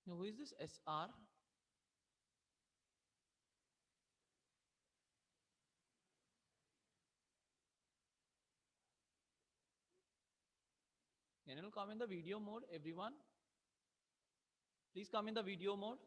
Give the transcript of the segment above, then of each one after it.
Now, who is this SR? Can you come in the video mode, everyone? Please come in the video mode.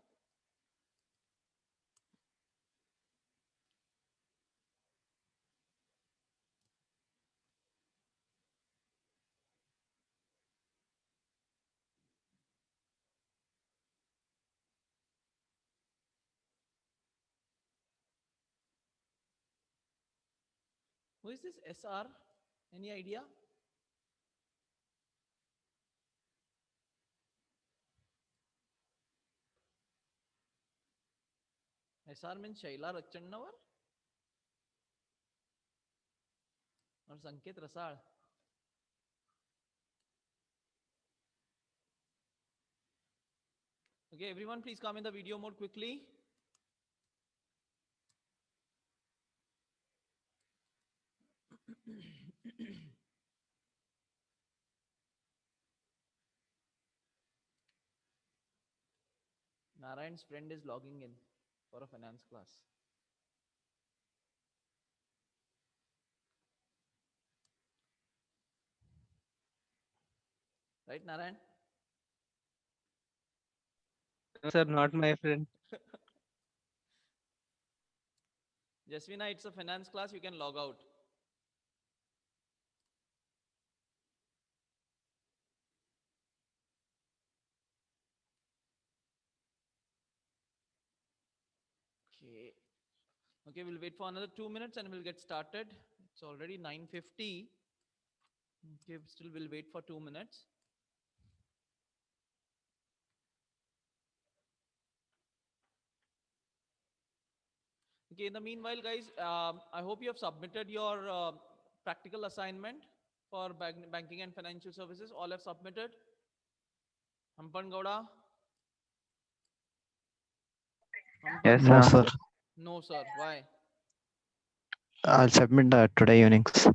Who is this SR? Any idea? SR means Shaila Rachannavar or Sanket Rasal? Okay, everyone, please come in the video mode quickly. Narayan's friend is logging in for a finance class. Right, Narayan? No, sir, not my friend. Jasvina, it's a finance class. You can log out. Okay. Okay, we'll wait for another 2 minutes and we'll get started. It's already 9:50. Okay, still we'll wait for 2 minutes. Okay, in the meanwhile, guys, I hope you have submitted your practical assignment for banking and financial services. All have submitted. Hampan Gowda? Yes, Hampan? no, sir. No, sir. Why? I'll submit that today evenings.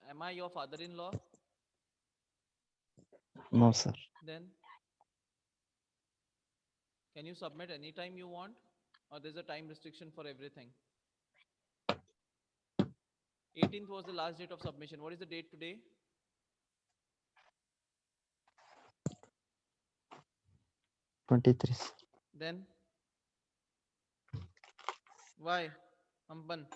Am I your father-in-law? No, sir. Then can you submit anytime you want, or there's a time restriction for everything? 18th was the last date of submission. What is the date today? '23. Then why? Hampan?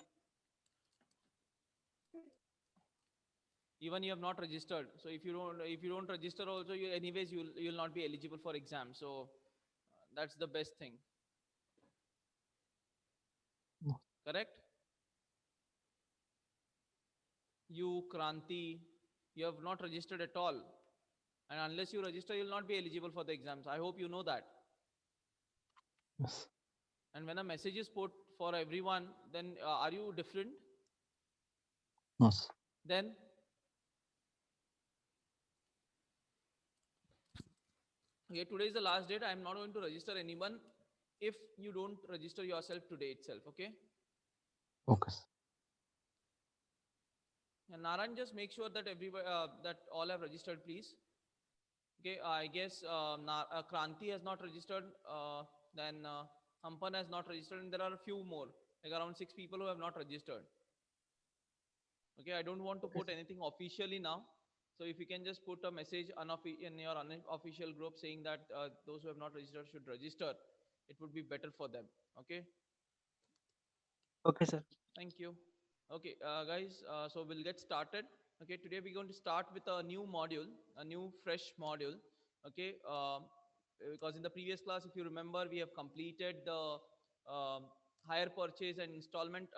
Even you have not registered. So if you don't register also, you anyways you'll not be eligible for exam. So that's the best thing. No. Correct? You, Kranti, you have not registered at all. And unless you register, you'll not be eligible for the exams. I hope you know that. Yes. And when a message is put for everyone, then are you different? No, sir. Then okay, today is the last date. I am not going to register anyone if you don't register yourself today itself. Okay. Focus. And Naran, just make sure that that all have registered, please. Okay, I guess Kranti has not registered. Then Hampan has not registered, and there are a few more, like around 6 people who have not registered. Okay, I don't want to put anything officially now. So if you can just put a message in your unofficial group saying that those who have not registered should register, it would be better for them. Okay. Okay, sir. Thank you. Okay, guys, so we'll get started. Okay, today we're going to start with a new module, a new fresh module. Okay, because in the previous class, if you remember, we have completed the um, hire purchase and installment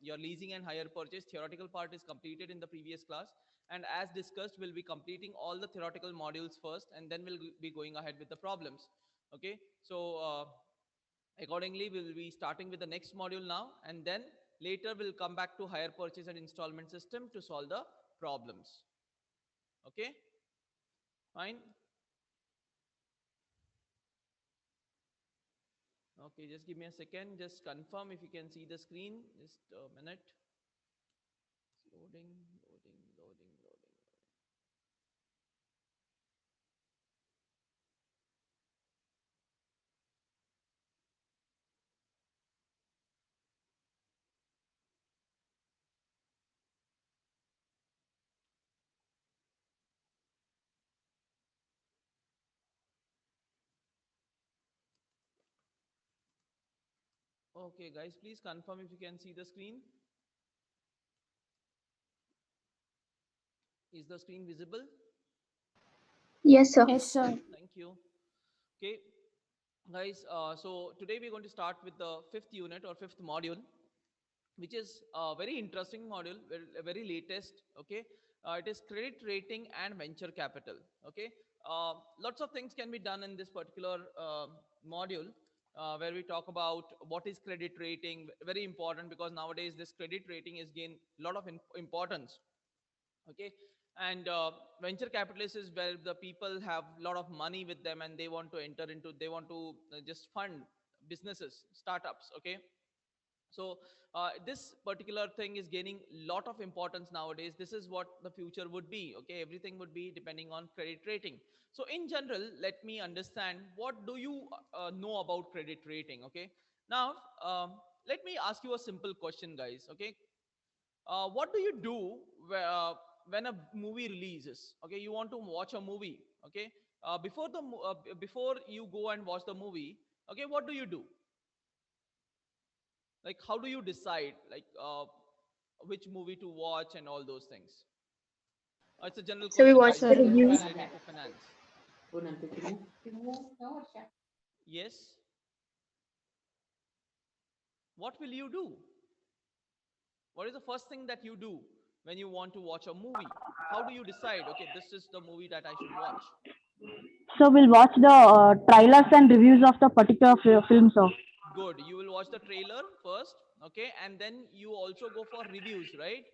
your leasing and hire purchase theoretical part is completed in the previous class, and as discussed we'll be completing all the theoretical modules first and then we'll be going ahead with the problems. Okay, so accordingly we will be starting with the next module now, and then later we'll come back to hire purchase and installment system to solve the problems. Okay, fine. Okay, just give me a second, just confirm if you can see the screen, just a minute. It's loading. Okay guys, please confirm if you can see the screen. Is the screen visible? Yes, sir. Yes, sir. Thank you. Okay guys, so today we're going to start with the fifth unit or fifth module, which is a very interesting module, very latest. Okay, it is credit rating and venture capital. Okay, lots of things can be done in this particular module, where we talk about what is credit rating. Very important, because nowadays this credit rating is gain a lot of importance. Okay, and venture capitalists is where the people have a lot of money with them and they want to enter into, they want to just fund businesses, startups. Okay, so this particular thing is gaining lot of importance nowadays. This is what the future would be. Okay, everything would be depending on credit rating. So in general, let me understand, what do you know about credit rating? Okay, now let me ask you a simple question, guys. Okay, what do you do when a movie releases? Okay, you want to watch a movie. Okay, before you go and watch the movie, okay, what do you do? Like, how do you decide, like, which movie to watch and all those things? It's a general So we question, watch guys. the It's not reviews. related to finance. Yes, what will you do? What is the first thing that you do when you want to watch a movie? How do you decide, okay, this is the movie that I should watch? So we'll watch the trailers and reviews of the particular film, sir. Good, you will watch the trailer first. Okay, and then you also go for reviews, right?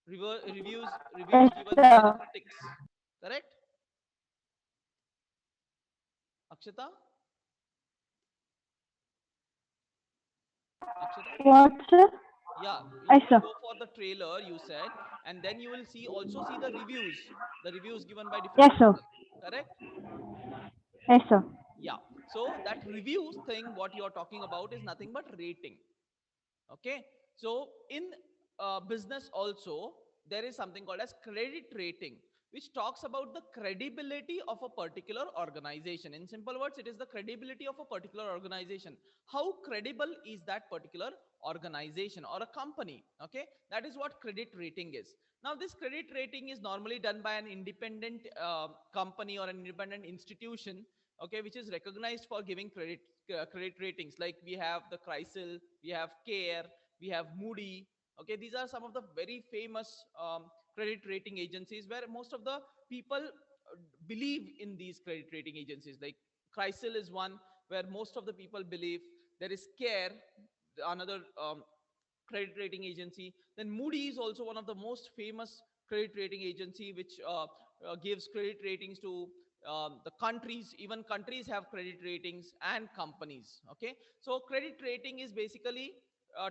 Reviews Yes, given by the sir. critics, correct, Akshata? Akshata? What, sir? Yeah, Yes, you will sir. go for the trailer, you said, and then you will see the reviews given by Yes, different sir. people, correct? Yes, sir. Yeah, so that reviews thing what you're talking about is nothing but rating. Okay, so in business also, there is something called as credit rating, which talks about the credibility of a particular organization. In simple words, it is the credibility of a particular organization. How credible is that particular organization or a company? Okay, that is what credit rating is. Now this credit rating is normally done by an independent company or an independent institution, okay, which is recognized for giving credit ratings. Like we have the Chrysler, we have Care, we have Moody. Okay, these are some of the very famous credit rating agencies where most of the people believe in these credit rating agencies. Like Chrysler is one where most of the people believe. There is Care, another credit rating agency. Then Moody is also one of the most famous credit rating agency, which gives credit ratings to the countries. Even countries have credit ratings and companies. Okay, so credit rating is basically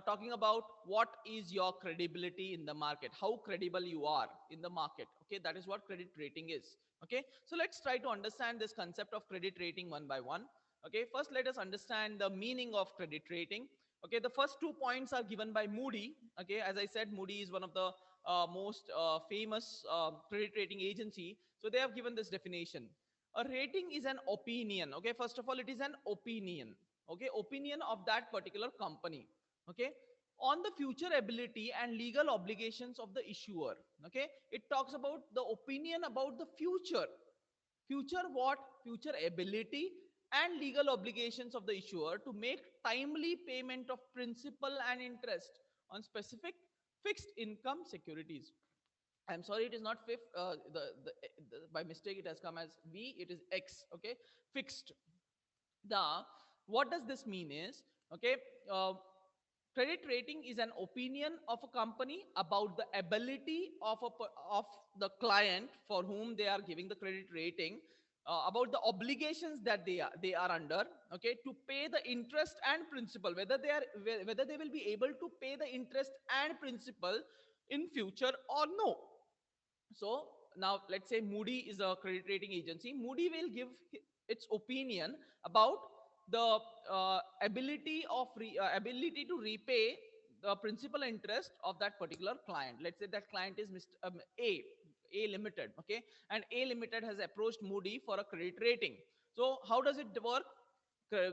talking about what is your credibility in the market, how credible you are in the market. Okay, that is what credit rating is. Okay, so let's try to understand this concept of credit rating one by one. Okay, first let us understand the meaning of credit rating. Okay, the first 2 points are given by Moody. Okay, as I said, Moody is one of the most famous credit rating agency. So they have given this definition: a rating is an opinion. Okay, first of all, it is an opinion. Okay, opinion of that particular company. Okay, on the future ability and legal obligations of the issuer. Okay, it talks about the opinion about the future. Future what? Future ability and legal obligations of the issuer to make timely payment of principal and interest on specific fixed income securities. I'm sorry, it is not fifth. By mistake it has come as V. It is X. Okay, fixed. The what does this mean is, okay, uh, credit rating is an opinion of a company about the ability of of the client for whom they are giving the credit rating, about the obligations that they are under, okay, to pay the interest and principal, whether they will be able to pay the interest and principal in future or no. So now let's say Moody is a credit rating agency. Moody will give its opinion about the ability to repay the principal interest of that particular client. Let's say that client is Mr. A Limited, okay, and A Limited has approached Moody for a credit rating. So how does it work?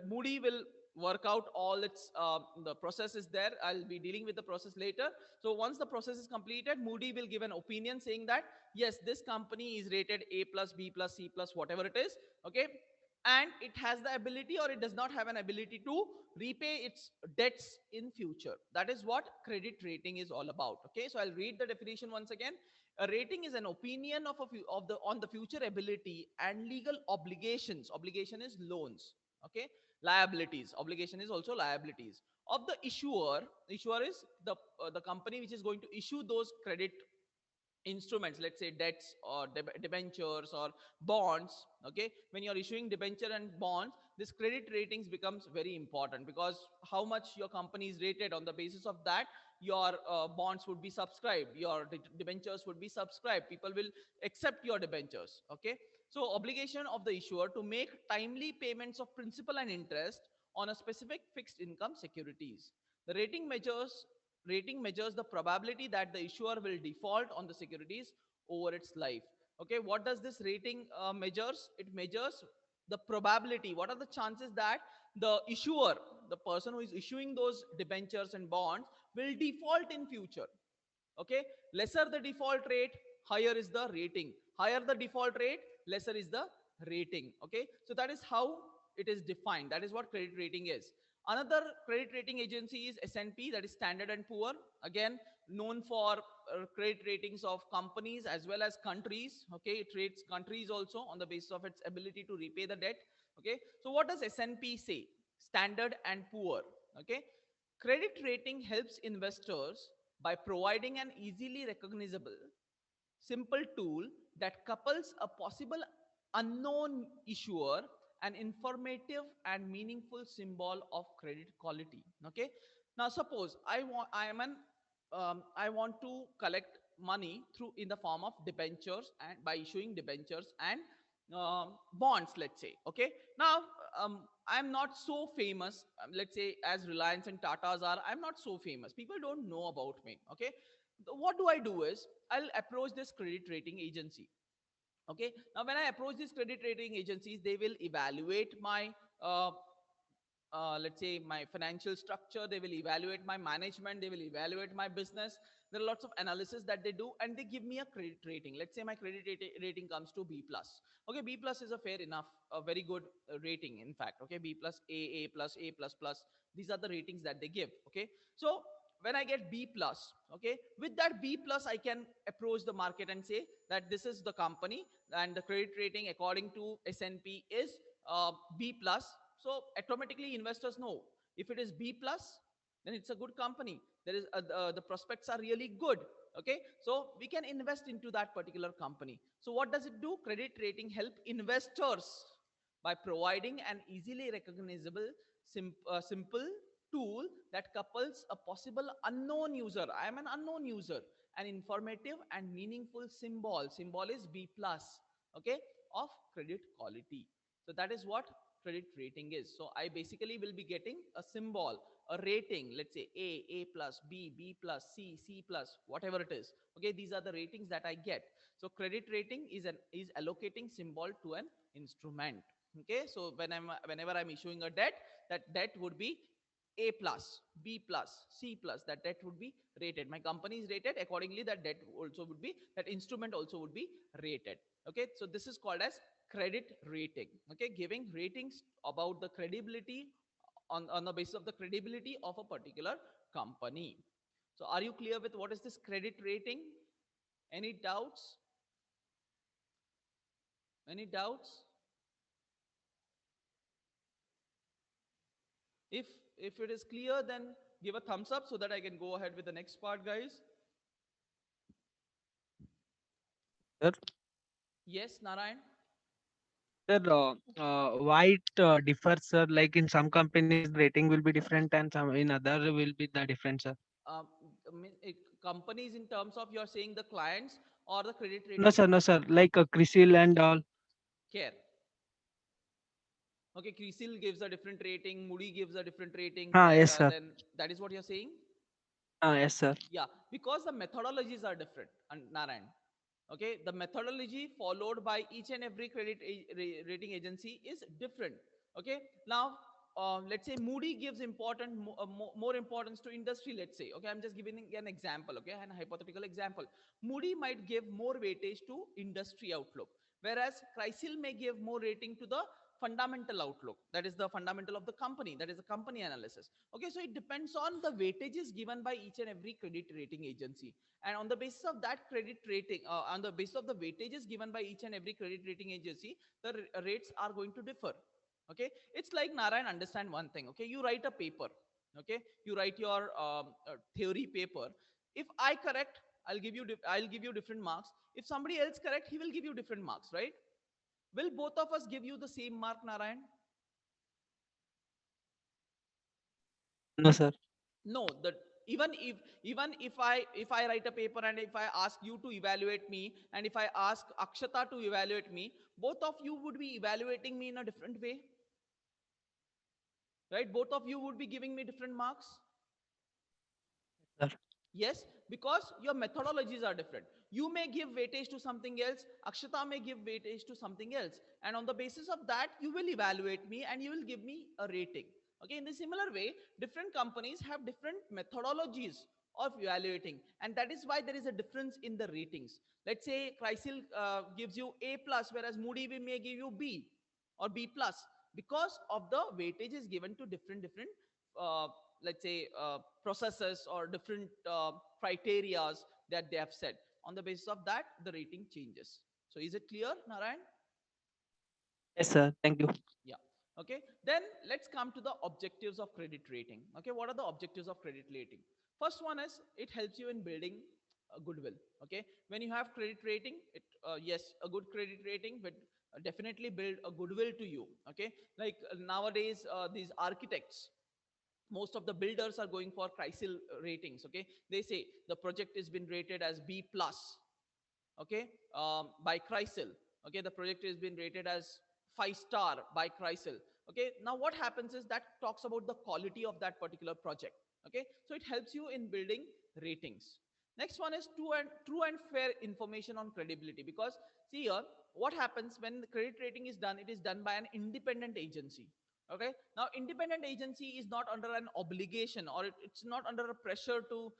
Moody will work out all its the process is there. I'll be dealing with the process later. So once the process is completed, Moody will give an opinion saying that yes, this company is rated A plus, B plus, C plus, whatever it is, okay, and it has the ability or it does not have an ability to repay its debts in future. That is what credit rating is all about. Okay, so I'll read the definition once again. A rating is an opinion of the on the future ability and legal obligations. Obligation is loans. Okay, liabilities. Obligation is also liabilities of the issuer. Issuer is the company which is going to issue those credit instruments, let's say debts or debentures or bonds. Okay, when you're issuing debenture and bonds, this credit ratings becomes very important, because how much your company is rated, on the basis of that your bonds would be subscribed, your debentures would be subscribed, people will accept your debentures. Okay, so obligation of the issuer to make timely payments of principal and interest on a specific fixed income securities. The rating measures the probability that the issuer will default on the securities over its life. Okay, what does this rating measures? It measures the probability. What are the chances that the issuer, the person who is issuing those debentures and bonds, will default in future? Okay, lesser the default rate, higher is the rating. Higher the default rate, lesser is the rating. Okay, so that is how it is defined. That is what credit rating is. Another credit rating agency is S&P, that is Standard and Poor. Again, known for credit ratings of companies as well as countries. Okay, it rates countries also on the basis of its ability to repay the debt. Okay, so what does S&P say? Standard and Poor. Okay, credit rating helps investors by providing an easily recognizable, simple tool that couples a possible unknown issuer, an informative and meaningful symbol of credit quality. Okay, now suppose I want to collect money through in the form of debentures, and by issuing debentures and bonds, let's say. Okay, now I'm not so famous, let's say, as Reliance and Tatas are. I'm not so famous, people don't know about me. Okay, what do I do is I'll approach this credit rating agency. Okay, now when I approach these credit rating agencies, they will evaluate my let's say my financial structure, they will evaluate my management, they will evaluate my business. There are lots of analysis that they do, and they give me a credit rating. Let's say my credit rating comes to B plus. Okay, B plus is a fair enough, a very good rating, in fact. Okay, B plus, A plus, A plus plus, these are the ratings that they give. Okay, so when I get B plus, okay, with that B plus I can approach the market and say that this is the company, and the credit rating according to S&P is B plus. So automatically investors know if it is B plus, then it's a good company. There is the prospects are really good. Okay, so we can invest into that particular company. So what does it do? Credit rating help investors by providing an easily recognizable, simple tool that couples a possible unknown user. I am an unknown user. An informative and meaningful symbol. Symbol is B plus. Okay, of credit quality. So that is what credit rating is. So I basically will be getting a symbol, a rating. Let's say A plus, B plus, C plus, whatever it is. Okay, these are the ratings that I get. So credit rating is allocating symbol to an instrument. Okay, so whenever I'm issuing a debt, that debt would be A plus, B plus, C plus, that debt would be rated. My company is rated accordingly, that debt also would be, that instrument also would be rated. Okay, so this is called as credit rating. Okay, giving ratings about the credibility on the basis of the credibility of a particular company. So are you clear with what is this credit rating? Any doubts? Any doubts? If if it is clear, then give a thumbs up so that I can go ahead with the next part, guys. Sir, Yes, Narayan. sir, why it differs, sir? Like in some companies, rating will be different, and some in other will be the different, sir. Um, Companies in terms of you're saying the clients or the credit No, rating sir, no, sir. Like Crisil and all. care. Okay, Crisil gives a different rating, Moody gives a different rating, Yes, sir. then that is what you're saying? Yes, sir. Yeah, because the methodologies are different, and Narayan. Okay, the methodology followed by each and every rating agency is different. Okay, now let's say Moody gives more importance to industry. Let's say, okay, I'm just giving an example. Okay, an hypothetical example. Moody might give more weightage to industry outlook, whereas Crisil may give more rating to the fundamental outlook, that is the fundamental of the company, that is the company analysis. Okay, so it depends on the weightages given by each and every credit rating agency, and on the basis of that credit rating, on the basis of the weightages given by each and every credit rating agency, the rates are going to differ. Okay, it's like, Narayan, understand one thing. Okay, you write a paper. Okay, you write your theory paper. If I correct, I'll give you different marks. If somebody else correct, he will give you different marks, right? Will both of us give you the same mark, Narayan? No, sir. No, that even if I write a paper and if I ask you to evaluate me, and if I ask Akshata to evaluate me, both of you would be evaluating me in a different way, right? Both of you would be giving me different marks. Sir. Yes, because your methodologies are different. You may give weightage to something else, Akshata may give weightage to something else. And on the basis of that, you will evaluate me and you will give me a rating. Okay, in the similar way, different companies have different methodologies of evaluating. And that is why there is a difference in the ratings. Let's say Crisil gives you A plus, whereas Moody may give you B or B plus, because of the weightage is given to different uh, let's say processes or different criterias that they have set. On the basis of that, the rating changes. So is it clear, Narayan? Yes, sir. Thank you. Yeah. Okay, then let's come to the objectives of credit rating. Okay, what are the objectives of credit rating? First one is, it helps you in building a goodwill. Okay, when you have credit rating, it yes, a good credit rating but definitely build a goodwill to you. Okay, like nowadays these architects, most of the builders are going for Crisil ratings. Okay, they say the project has been rated as B plus. Okay, by Crisil. Okay, the project has been rated as 5 star by Crisil. Okay, now what happens is that talks about the quality of that particular project. Okay, so it helps you in building ratings. Next one is true and fair information on credibility, because see here, what happens when the credit rating is done, it is done by an independent agency. Okay, now independent agency is not under an obligation, or it's not under a pressure to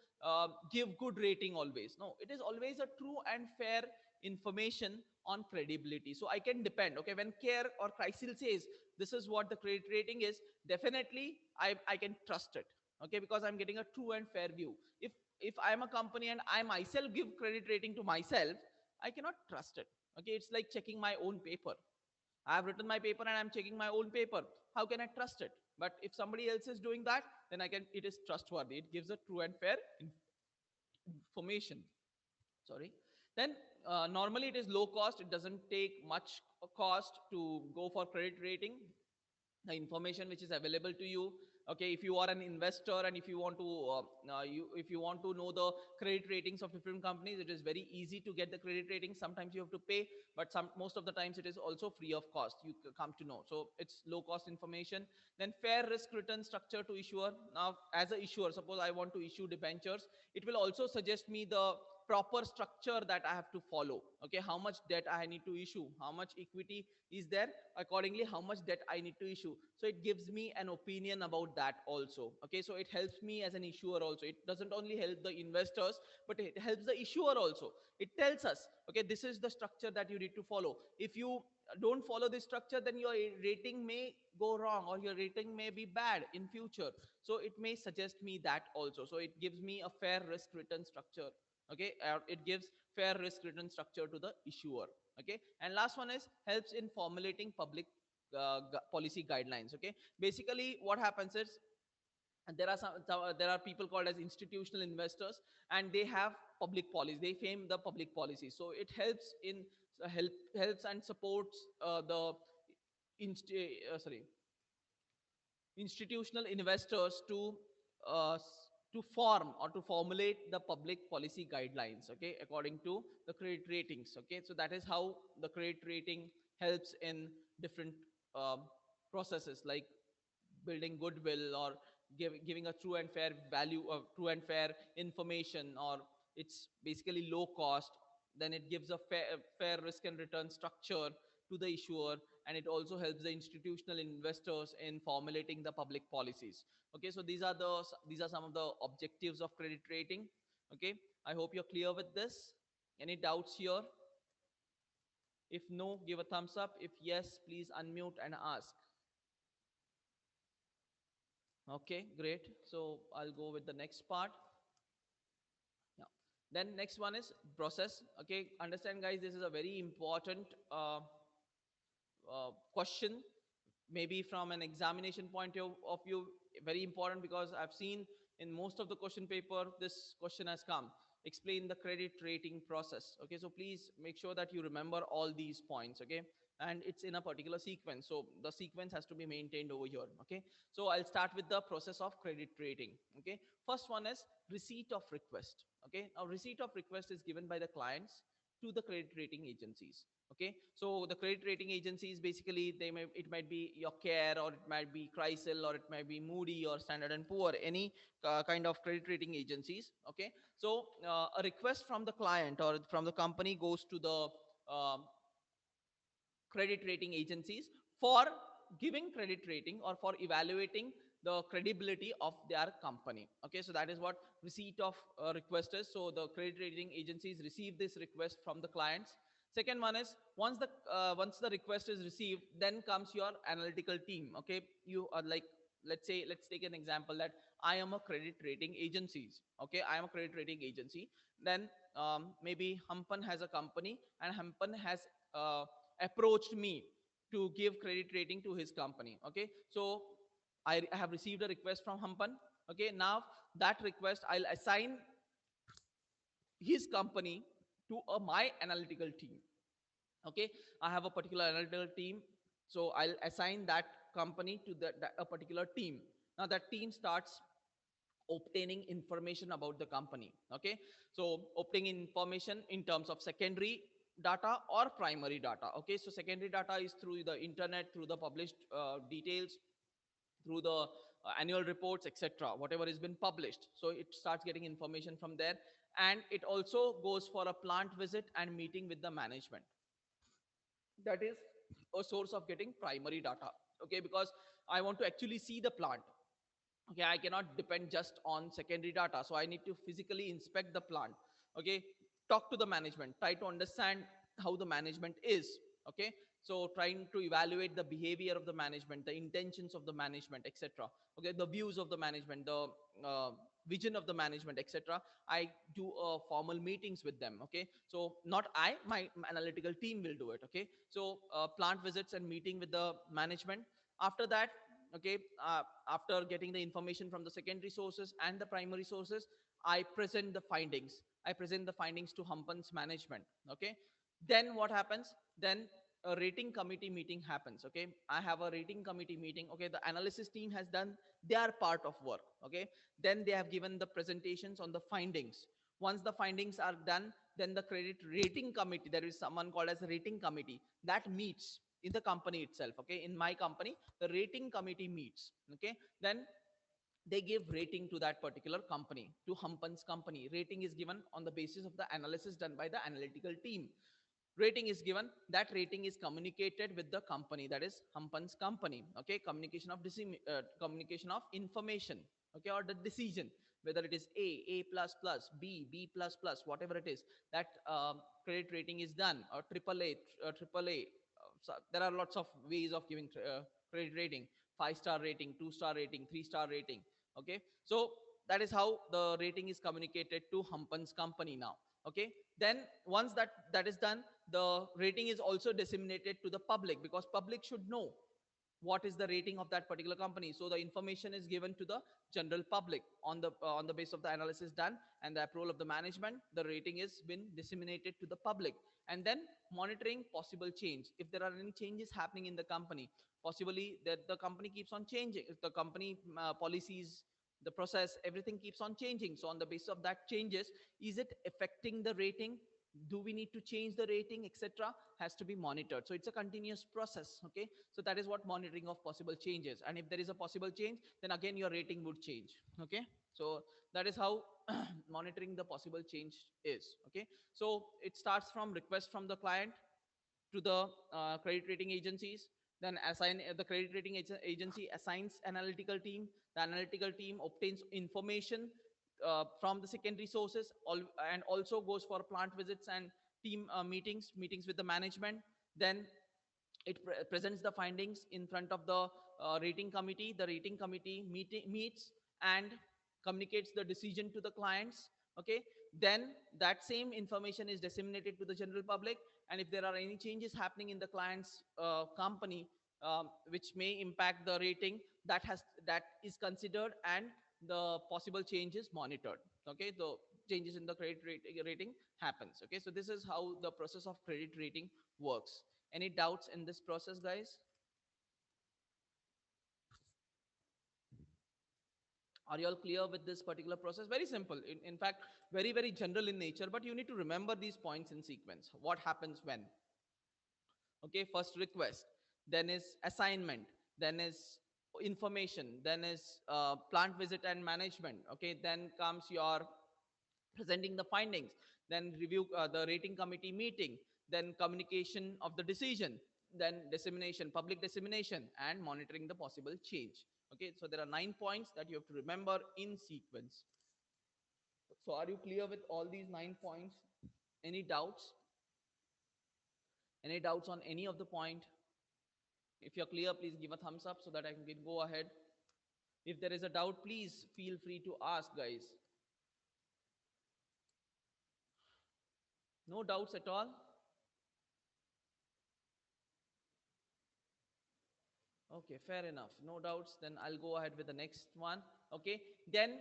give good rating always. No, it is always a true and fair information on credibility. So I can depend. Okay, when Care or Crisil says this is what the credit rating is, definitely I can trust it. Okay, because I'm getting a true and fair view. If I'm a company and I myself give credit rating to myself, I cannot trust it. Okay, it's like checking my own paper. I have written my paper and I'm checking my own paper. How can I trust it? But if somebody else is doing that, then I can. It is trustworthy. It gives a true and fair information. Sorry. Then normally it is low cost. It doesn't take much cost to go for credit rating. The information which is available to you, okay, if you are an investor and if you want to if you want to know the credit ratings of different companies, it is very easy to get the credit ratings. Sometimes you have to pay, but most of the times it is also free of cost, you come to know. So it's low cost information. Then fair risk return structure to issuer. Now as a issuer, suppose I want to issue debentures, it will also suggest me the proper structure that I have to follow. Okay, how much debt I need to issue, how much equity is there, accordingly how much debt I need to issue. So it gives me an opinion about that also. Okay, so it helps me as an issuer also. It doesn't only help the investors, but it helps the issuer also. It tells us, okay, this is the structure that you need to follow. If you don't follow this structure, then your rating may go wrong, or your rating may be bad in future. So it may suggest me that also. So it gives me a fair risk return structure. Okay, it gives fair risk return structure to the issuer. Okay, and last one is helps in formulating public policy guidelines. Okay, basically what happens is, and there are people called as institutional investors, and they have public policy, they frame the public policy. So it helps in helps and supports the sorry, institutional investors uh, to form or to formulate the public policy guidelines, okay, according to the credit ratings. Okay, so that is how the credit rating helps in different um, processes, like building goodwill, or giving a true and fair value, of true and fair information, or it's basically low cost. Then it gives a fair risk and return structure to the issuer, and it also helps the institutional investors in formulating the public policies. Okay, so these are some of the objectives of credit rating. Okay, I hope you're clear with this. Any doubts here? If no, give a thumbs up. If yes, please unmute and ask. Okay, great. So I'll go with the next part. Yeah. Then next one is process. Okay, understand guys, this is a very important question, maybe from an examination point of view, very important, because I've seen in most of the question paper this question has come. Explain the credit rating process. Okay, so please make sure that you remember all these points. Okay, and it's in a particular sequence, so the sequence has to be maintained over here. Okay, so I'll start with the process of credit rating. Okay, first one is receipt of request. Okay, now receipt of request is given by the clients to the credit rating agencies. Okay, so the credit rating agencies, basically it might be your Care, or it might be Chrysler, or it might be Moody, or Standard and Poor, any kind of credit rating agencies. Okay, so a request from the client or from the company goes to the um, credit rating agencies for giving credit rating or for evaluating the credibility of their company. Okay, so that is what receipt of request is. So the credit rating agencies receive this request from the clients. Second one is, once the request is received, then comes your analytical team. Okay, you are like, let's take an example that I am a credit rating agencies. Okay, I am a credit rating agency. Then maybe Hampan has a company, and Hampan has approached me to give credit rating to his company. Okay, so I have received a request from Hampan. Okay, now that request I'll assign his company to my analytical team. Okay, I have a particular analytical team, so I'll assign that company to a particular team. Now that team starts obtaining information about the company. Okay, so obtaining information in terms of secondary data or primary data. Okay, so secondary data is through the internet, through the published details, through the annual reports, etc., whatever has been published. So it starts getting information from there, and it also goes for a plant visit and meeting with the management. That is a source of getting primary data. Okay, because I want to actually see the plant. Okay, I cannot depend just on secondary data, so I need to physically inspect the plant. Okay, talk to the management, try to understand how the management is. Okay, so trying to evaluate the behavior of the management, the intentions of the management, etc. Okay, the views of the management, the vision of the management, etc. I do formal meetings with them. Okay, so not I, my analytical team will do it. Okay, so plant visits and meeting with the management. After that, okay, after getting the information from the secondary sources and the primary sources, I present the findings. I present the findings to Hampan's management. Okay, then what happens? Then a rating committee meeting happens. Okay, I have a rating committee meeting. Okay, the analysis team has done their part of work. Okay, then they have given the presentations on the findings. Once the findings are done, then the credit rating committee, there is someone called as a rating committee, that meets in the company itself. Okay, in my company the rating committee meets. Okay, then they give rating to that particular company, to Hampan's company. Rating is given on the basis of the analysis done by the analytical team. Rating is given, that rating is communicated with the company, that is Hampan's company. Okay, communication of information, okay, or the decision, whether it is A plus plus, B plus plus, whatever it is, that credit rating is done, or triple A. So there are lots of ways of giving credit rating: 5-star rating, 2-star rating, 3-star rating. Okay, so that is how the rating is communicated to Hampan's company now. Okay, then once that is done, the rating is also disseminated to the public, because public should know what is the rating of that particular company. So the information is given to the general public on the basis of the analysis done and the approval of the management. The rating is been disseminated to the public, and then monitoring possible change. If there are any changes happening in the company, possibly that the company keeps on changing, if the company policies, the process, everything keeps on changing. So on the basis of that changes, is it affecting the rating? Do we need to change the rating, etc.? Has to be monitored. So it's a continuous process. Okay, so that is what monitoring of possible changes. And if there is a possible change, then again your rating would change. Okay, so that is how monitoring the possible change is. Okay, so it starts from request from the client to the credit rating agencies. Then the credit rating agency assigns analytical team. The analytical team obtains information from the secondary sources, and also goes for plant visits and team meetings with the management. Then it presents the findings in front of the rating committee. The rating committee meets and communicates the decision to the clients. Okay, then that same information is disseminated to the general public, and if there are any changes happening in the client's company, which may impact the rating, that is considered, and the possible changes monitored. Okay, the changes in the credit rating happens. Okay, so this is how the process of credit rating works. Any doubts in this process, guys? Are you all clear with this particular process? Very simple. In fact, very, very general in nature, but you need to remember these points in sequence. What happens when? Okay, first request, then is assignment, then is information, then is plant visit and management. Okay, then comes your presenting the findings, then review, the rating committee meeting, then communication of the decision, then dissemination, public dissemination, and monitoring the possible change. Okay, so there are 9 points that you have to remember in sequence. So are you clear with all these 9 points? Any doubts? Any doubts on any of the point? If you're clear, please give a thumbs up so that I can go ahead. If there is a doubt, please feel free to ask, guys. No doubts at all? Okay, fair enough. No doubts. Then I'll go ahead with the next one. Okay. Then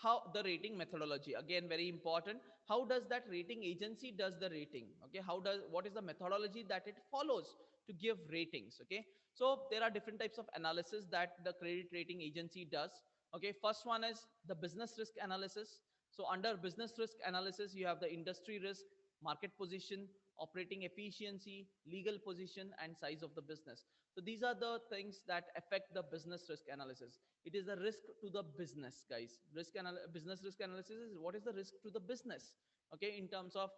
how the rating methodology, again, very important. How does that rating agency does the rating? Okay. What is the methodology that it follows to give ratings? Okay. So there are different types of analysis that the credit rating agency does. Okay. First one is the business risk analysis. So under business risk analysis, you have the industry risk, market position, operating efficiency, legal position, and size of the business. So these are the things that affect the business risk analysis. It is the risk to the business, guys. Business risk analysis is what is the risk to the business. Okay, in terms of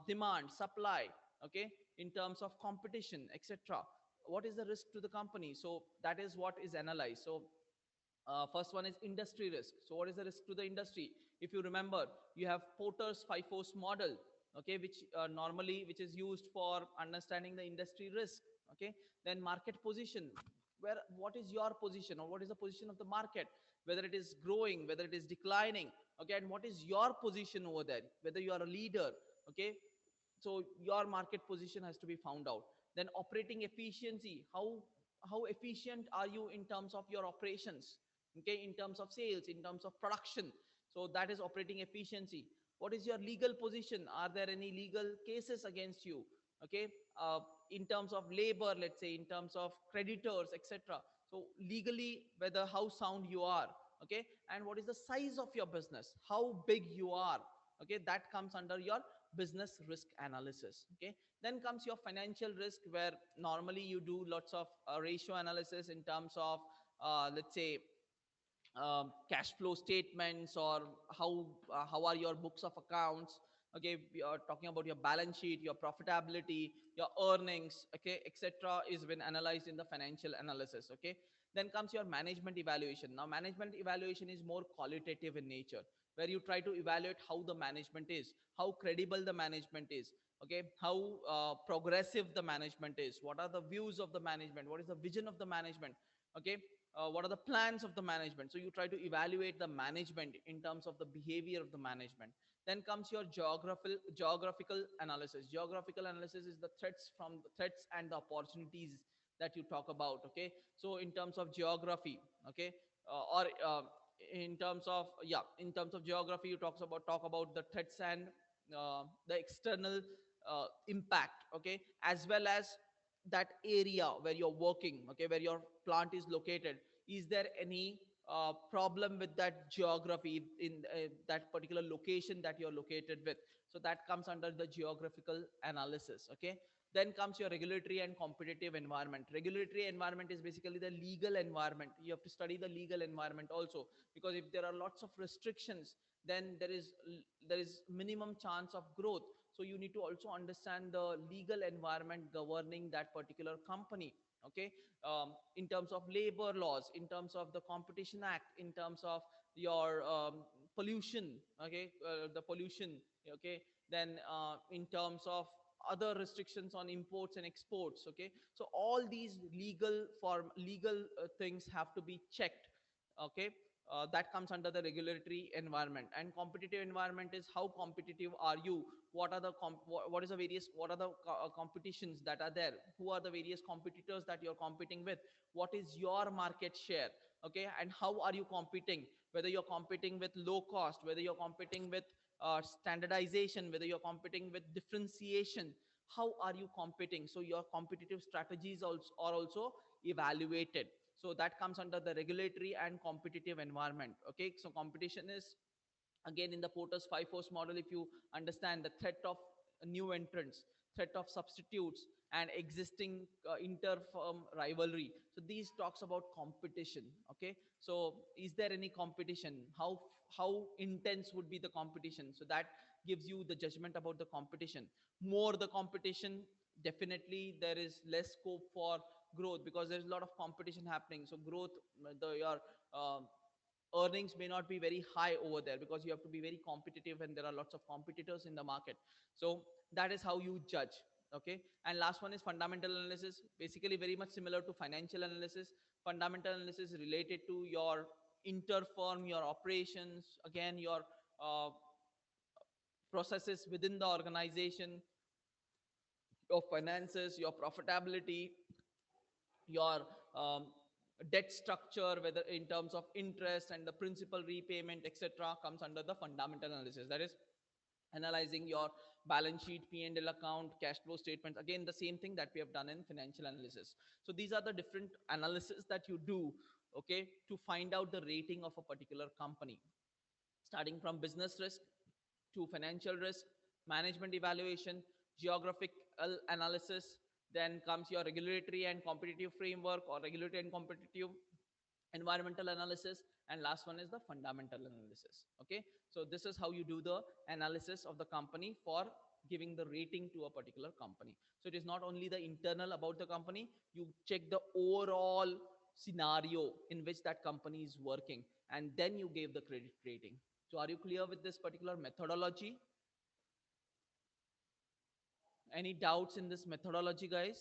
demand, supply. Okay, in terms of competition, etc. What is the risk to the company? So that is what is analyzed. So first one is industry risk. So what is the risk to the industry? If you remember, you have Porter's 5 force model, okay, which is used for understanding the industry risk. Okay, then market position, where what is your position, or what is the position of the market, whether it is growing, whether it is declining. Okay, and what is your position over there, whether you are a leader. Okay, so your market position has to be found out. Then operating efficiency, how efficient are you in terms of your operations. Okay, in terms of sales, in terms of production. So that is operating efficiency. What is your legal position? Are there any legal cases against you? Okay, in terms of labor, let's say, in terms of creditors, etc. So legally, whether how sound you are. Okay, and what is the size of your business, how big you are. Okay, that comes under your business risk analysis. Okay, then comes your financial risk, where normally you do lots of ratio analysis in terms of let's say cash flow statements, or how are your books of accounts. Okay, we are talking about your balance sheet, your profitability, your earnings, okay, etc., is been analyzed in the financial analysis. Okay, then comes your management evaluation. Now management evaluation is more qualitative in nature, where you try to evaluate how the management is, how credible the management is, okay, how progressive the management is, what are the views of the management, what is the vision of the management, okay, what are the plans of the management. So you try to evaluate the management in terms of the behavior of the management. Then comes your geographical analysis. Geographical analysis is the threats and the opportunities that you talk about. Okay, so in terms of geography, okay, or in terms of, yeah, in terms of geography, you talk about the threats and the external impact, okay, as well as that area where you're working, okay, where your plant is located. Is there any problem with that geography in that particular location that you're located with? So that comes under the geographical analysis. Okay, then comes your regulatory and competitive environment. Regulatory environment is basically the legal environment. You have to study the legal environment also, because if there are lots of restrictions, then there is minimum chance of growth. So you need to also understand the legal environment governing that particular company. Okay, in terms of labor laws, in terms of the competition act, in terms of your pollution, okay, the pollution, okay, then in terms of other restrictions on imports and exports. Okay, so all these legal things have to be checked. Okay, that comes under the regulatory environment. And competitive environment is how competitive are you, what are the what is the various, what are the competitions that are there, who are the various competitors that you're competing with, what is your market share, okay, and how are you competing, whether you're competing with low cost, whether you're competing with standardization, whether you're competing with differentiation, how are you competing. So your competitive strategies also are also evaluated. So that comes under the regulatory and competitive environment. Okay, so competition is, again, in the Porter's five force model, if you understand the threat of new entrants, threat of substitutes, and existing inter-firm rivalry. So these talks about competition. Okay, so is there any competition, how intense would be the competition. So that gives you the judgment about the competition. More the competition, definitely there is less scope for growth, because there's a lot of competition happening. So growth, your um, earnings may not be very high over there, because you have to be very competitive and there are lots of competitors in the market. So that is how you judge. Okay, and last one is fundamental analysis, basically very much similar to financial analysis. Fundamental analysis is related to your interfirm, your operations, again, your uh, processes within the organization, your finances, your profitability, your debt structure, whether in terms of interest and the principal repayment, etc., comes under the fundamental analysis. That is analyzing your balance sheet, P&L account, cash flow statements. Again, the same thing that we have done in financial analysis. So these are the different analysis that you do, okay, to find out the rating of a particular company, starting from business risk to financial risk, management evaluation, geographical analysis. Then comes your regulatory and competitive framework, or regulatory and competitive environmental analysis. And last one is the fundamental analysis. Okay, so this is how you do the analysis of the company for giving the rating to a particular company. So it is not only the internal about the company, you check the overall scenario in which that company is working, and then you give the credit rating. So are you clear with this particular methodology? Any doubts in this methodology, guys?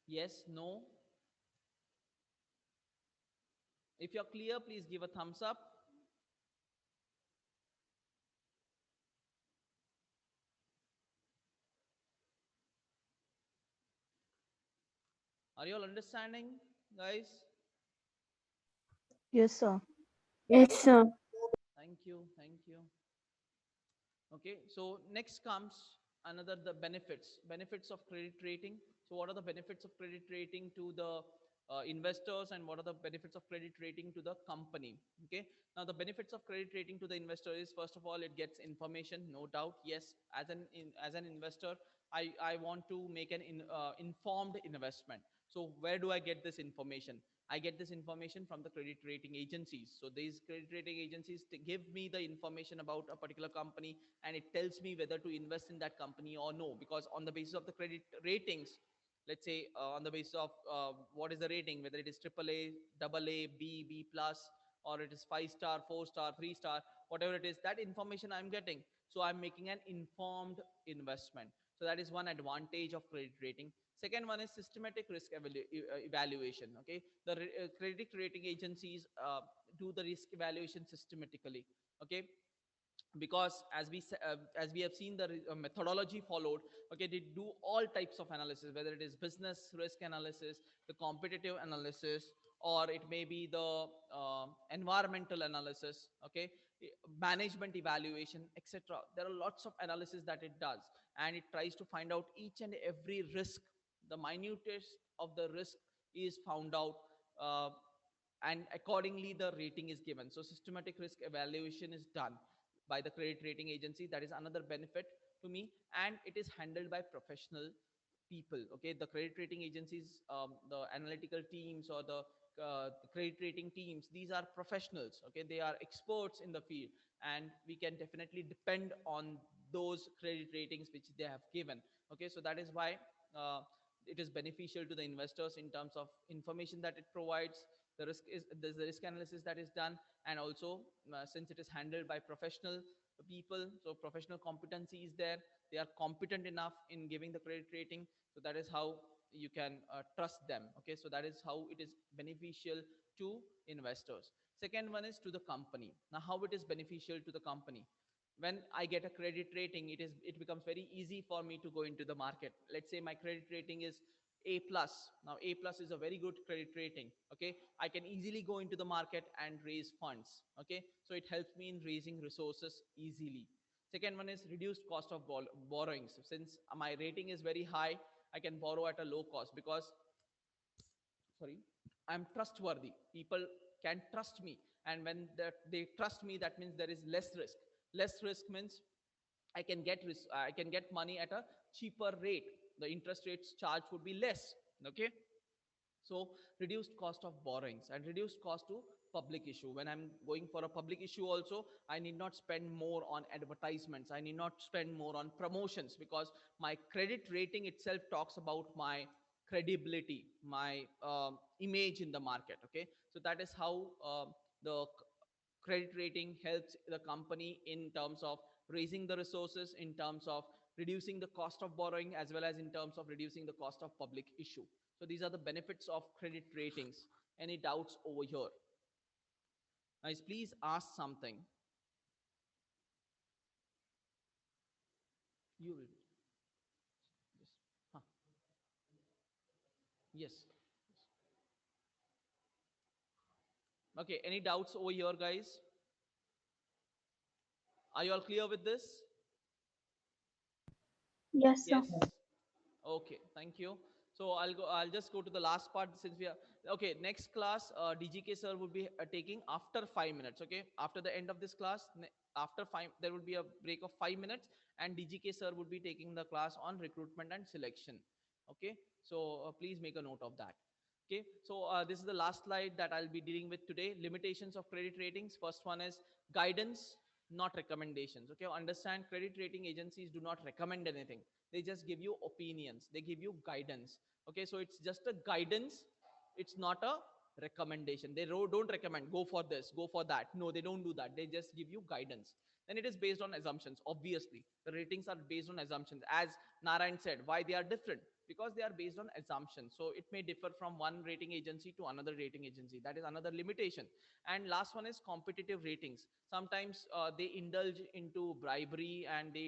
Yes, no? If you're clear, please give a thumbs up. Are you all understanding, guys? Yes, sir. Yes, sir. Thank you. Thank you. Okay, so next comes another, the benefits of credit rating. So what are the benefits of credit rating to the investors, and what are the benefits of credit rating to the company? Okay, now the benefits of credit rating to the investor is, first of all, it gets information, no doubt. Yes, as an investor, I want to make an informed investment. So where do I get this information? I get this information from the credit rating agencies. So these credit rating agencies give me the information about a particular company, and it tells me whether to invest in that company or no. Because on the basis of the credit ratings, let's say on the basis of what is the rating, whether it is AAA, AA, B, B plus, or it is 5 star, 4 star, 3 star, whatever it is, that information I'm getting. So I'm making an informed investment. So that is one advantage of credit rating. Second one is systematic risk evaluation. Okay, the credit rating agencies do the risk evaluation systematically. Okay, because as we have seen the methodology followed. Okay, they do all types of analysis, whether it is business risk analysis, the competitive analysis, or it may be the environmental analysis. Okay, management evaluation, etc. There are lots of analysis that it does, and it tries to find out each and every risk. The minutest of the risk is found out, uh, and accordingly the rating is given. So systematic risk evaluation is done by the credit rating agency. That is another benefit to me, and it is handled by professional people. Okay, the credit rating agencies, the analytical teams, or the credit rating teams, these are professionals. Okay, they are experts in the field, and we can definitely depend on those credit ratings which they have given. Okay, so that is why uh, it is beneficial to the investors in terms of information that it provides. There's the risk analysis that is done, and also since it is handled by professional people, so professional competency is there. They are competent enough in giving the credit rating. So that is how you can trust them. Okay, so that is how it is beneficial to investors. Second one is to the company. Now, how it is beneficial to the company? When I get a credit rating, it becomes very easy for me to go into the market. Let's say my credit rating is A plus. Now A plus is a very good credit rating. Okay, I can easily go into the market and raise funds. Okay, so it helps me in raising resources easily. Second one is reduced cost of borrowings. Since my rating is very high, I can borrow at a low cost, because sorry, I'm trustworthy. People can trust me, and when they trust me, that means there is less risk. Less risk means I can get money at a cheaper rate. The interest rates charged would be less. Okay, so reduced cost of borrowings and reduced cost to public issue. When I'm going for a public issue also, I need not spend more on advertisements, I need not spend more on promotions, because my credit rating itself talks about my credibility, my image in the market. Okay, so that is how the credit rating helps the company in terms of raising the resources, in terms of reducing the cost of borrowing, as well as in terms of reducing the cost of public issue. So these are the benefits of credit ratings. Any doubts over here? Guys, please ask something. You will. Yes. Huh. Yes. Okay. Any doubts over here, guys? Are you all clear with this? Yes, sir. Yes. Okay, thank you. So I'll just go to the last part, since we are okay. Next class, DGK sir will be taking after 5 minutes. Okay, after the end of this class, after five, there will be a break of 5 minutes, and DGK sir would be taking the class on recruitment and selection. Okay, so please make a note of that. Okay, so this is the last slide that I'll be dealing with today. Limitations of credit ratings. First one is guidance, not recommendations. Okay, understand, credit rating agencies do not recommend anything. They just give you opinions, they give you guidance. Okay, so it's just a guidance, it's not a recommendation. They don't recommend go for this, go for that. No, they don't do that. They just give you guidance. Then it is based on assumptions. Obviously the ratings are based on assumptions. As Narayan said, why they are different? Because they are based on assumptions. So it may differ from one rating agency to another rating agency. That is another limitation. And last one is competitive ratings. Sometimes they indulge into bribery, and they